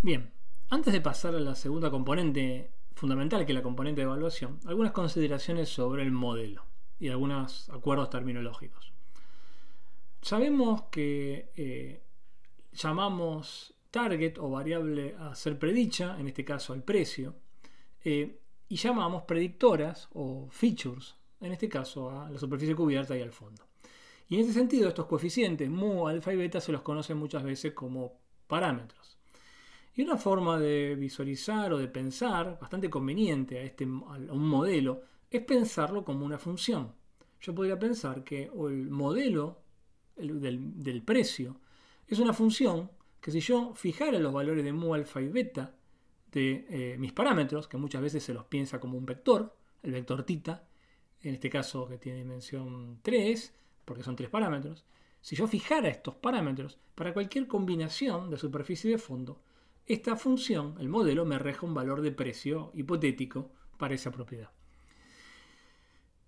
Bien, antes de pasar a la segunda componente fundamental, que es la componente de evaluación, algunas consideraciones sobre el modelo y algunos acuerdos terminológicos. Sabemos que llamamos target o variable a ser predicha, en este caso al precio, y llamamos predictoras o features, en este caso a la superficie cubierta y al fondo. Y en ese sentido, estos coeficientes mu, alfa y beta se los conoce muchas veces como parámetros. Y una forma de visualizar o de pensar bastante conveniente a un modelo es pensarlo como una función. Yo podría pensar que el modelo del precio es una función que, si yo fijara los valores de mu, alfa y beta de mis parámetros, que muchas veces se los piensa como un vector, el vector θ, en este caso que tiene dimensión 3, porque son 3 parámetros, si yo fijara estos parámetros para cualquier combinación de superficie y de fondo, esta función, el modelo, me arroja un valor de precio hipotético para esa propiedad.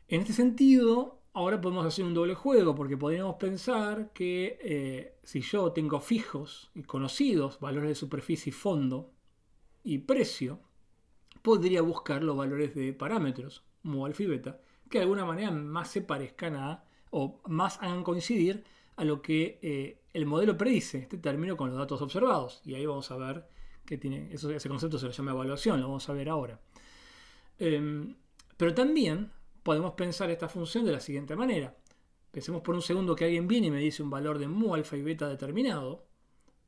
En este sentido, ahora podemos hacer un doble juego, porque podríamos pensar que si yo tengo fijos y conocidos valores de superficie y fondo y precio, podría buscar los valores de parámetros, mu, alfa y beta, que de alguna manera más se parezcan a, o más hagan coincidir a lo que el modelo predice, este término con los datos observados. Y ahí vamos a ver que tiene ese concepto, se lo llama evaluación, lo vamos a ver ahora. Pero también podemos pensar esta función de la siguiente manera. Pensemos por un segundo que alguien viene y me dice un valor de mu, alfa y beta determinado.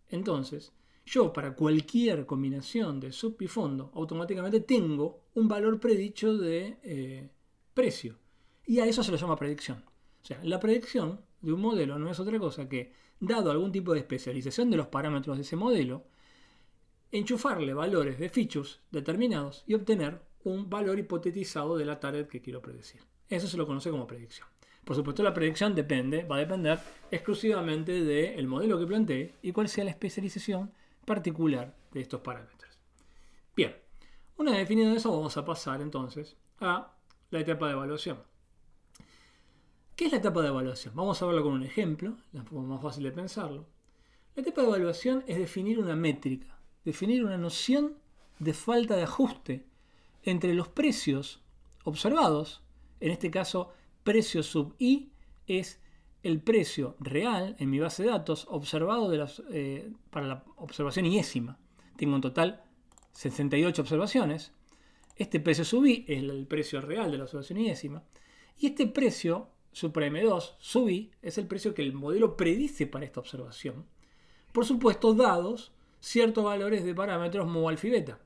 Entonces, yo para cualquier combinación de sub y fondo, automáticamente tengo un valor predicho de precio. Y a eso se lo llama predicción. O sea, la predicción de un modelo no es otra cosa que, dado algún tipo de especialización de los parámetros de ese modelo, enchufarle valores de features determinados y obtener un valor hipotetizado de la target que quiero predecir. Eso se lo conoce como predicción. Por supuesto, la predicción va a depender exclusivamente del modelo que plantee y cuál sea la especialización particular de estos parámetros. Bien, una vez definido eso, vamos a pasar entonces a la etapa de evaluación. ¿Qué es la etapa de evaluación? Vamos a verlo con un ejemplo, la forma más fácil de pensarlo. La etapa de evaluación es definir una métrica, definir una noción de falta de ajuste entre los precios observados. En este caso, precio sub i es el precio real en mi base de datos observado para la observación iésima. Tengo en total 68 observaciones. Este precio sub i es el precio real de la observación iésima. Y este precio sub M2 sub i es el precio que el modelo predice para esta observación. Por supuesto, dados ciertos valores de parámetros mu, alfa y beta.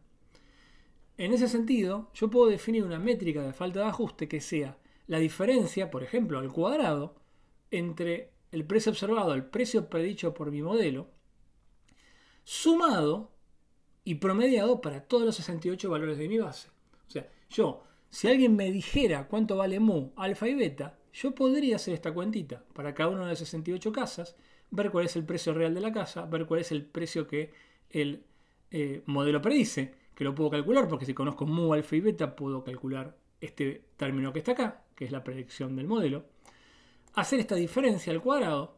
En ese sentido, yo puedo definir una métrica de falta de ajuste que sea la diferencia, por ejemplo, al cuadrado, entre el precio observado, el precio predicho por mi modelo, sumado y promediado para todos los 68 valores de mi base. O sea, si alguien me dijera cuánto vale mu, alfa y beta, yo podría hacer esta cuentita para cada una de las 68 casas, ver cuál es el precio real de la casa, ver cuál es el precio que el modelo predice, que lo puedo calcular porque si conozco mu, alfa y beta puedo calcular este término que está acá, que es la predicción del modelo, hacer esta diferencia al cuadrado,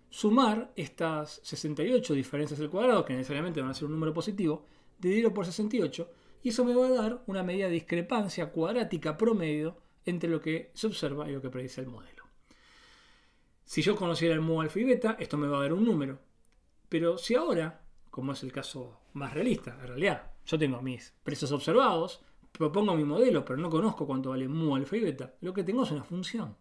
sumar estas 68 diferencias al cuadrado, que necesariamente van a ser un número positivo, dividirlo por 68, y eso me va a dar una medida de discrepancia cuadrática promedio entre lo que se observa y lo que predice el modelo. Si yo conociera el mu, alfa y beta, esto me va a dar un número. Pero si ahora, como es el caso más realista, en realidad yo tengo mis precios observados, propongo mi modelo, pero no conozco cuánto vale mu, alfa y beta, lo que tengo es una función.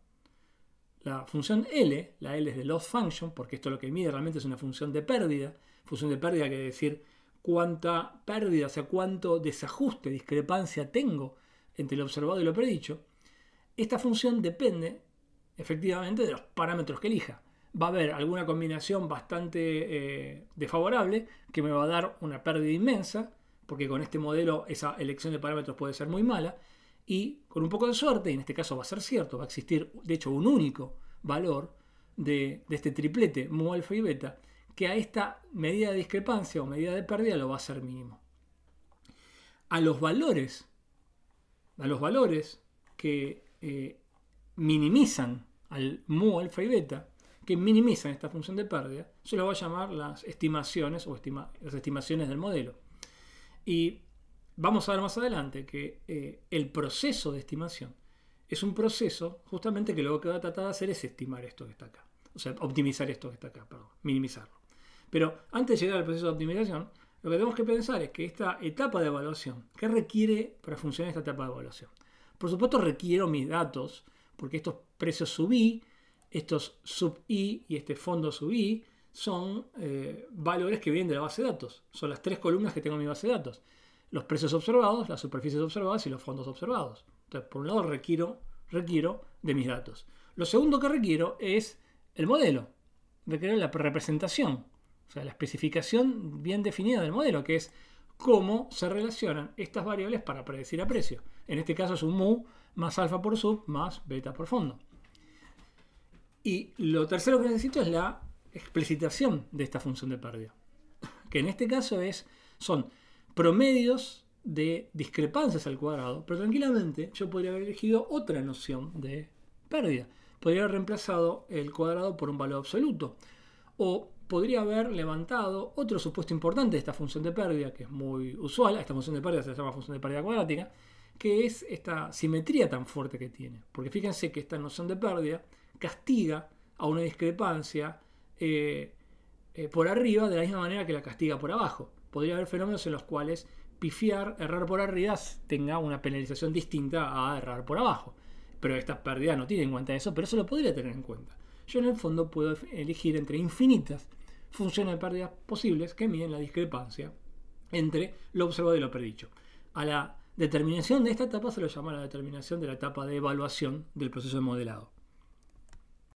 La función L, la L es de loss function, porque esto lo que mide realmente es una función de pérdida. Función de pérdida quiere decir cuánta pérdida, o sea, cuánto desajuste, discrepancia tengo entre lo observado y lo predicho. Esta función depende efectivamente de los parámetros que elija. Va a haber alguna combinación bastante desfavorable que me va a dar una pérdida inmensa, porque con este modelo esa elección de parámetros puede ser muy mala, y con un poco de suerte, y en este caso va a ser cierto, va a existir de hecho un único valor de este triplete mu, alfa y beta, que a esta medida de discrepancia o medida de pérdida lo va a hacer mínimo. A los valores que minimizan al mu, alfa y beta, que minimizan esta función de pérdida, se lo va a llamar las estimaciones o las estimaciones del modelo. Y vamos a ver más adelante que el proceso de estimación es un proceso justamente que lo que va a tratar de hacer es estimar esto que está acá. O sea, optimizar esto que está acá, perdón, minimizarlo. Pero antes de llegar al proceso de optimización, lo que tenemos que pensar es que esta etapa de evaluación, ¿qué requiere para funcionar esta etapa de evaluación? Por supuesto requiero mis datos, porque estos precios sub I, estos sub I y este fondo sub I son valores que vienen de la base de datos. Son las tres columnas que tengo en mi base de datos. Los precios observados, las superficies observadas y los fondos observados. Entonces, por un lado requiero de mis datos. Lo segundo que requiero es el modelo. Requiero la representación, o sea, la especificación bien definida del modelo, que es cómo se relacionan estas variables para predecir a precio. En este caso es un mu más alfa por sub más beta por fondo. Y lo tercero que necesito es la explicitación de esta función de pérdida, que en este caso son promedios de discrepancias al cuadrado, pero tranquilamente yo podría haber elegido otra noción de pérdida. Podría haber reemplazado el cuadrado por un valor absoluto, o podría haber levantado otro supuesto importante de esta función de pérdida, que es muy usual. Esta función de pérdida se llama función de pérdida cuadrática, que es esta simetría tan fuerte que tiene. Porque fíjense que esta noción de pérdida castiga a una discrepancia por arriba de la misma manera que la castiga por abajo. Podría haber fenómenos en los cuales errar por arriba, tenga una penalización distinta a errar por abajo. Pero esta pérdida no tiene en cuenta eso, pero eso lo podría tener en cuenta. Yo en el fondo puedo elegir entre infinitas funciones de pérdidas posibles que miden la discrepancia entre lo observado y lo predicho. A la determinación de esta etapa se lo llama la determinación de la etapa de evaluación del proceso de modelado.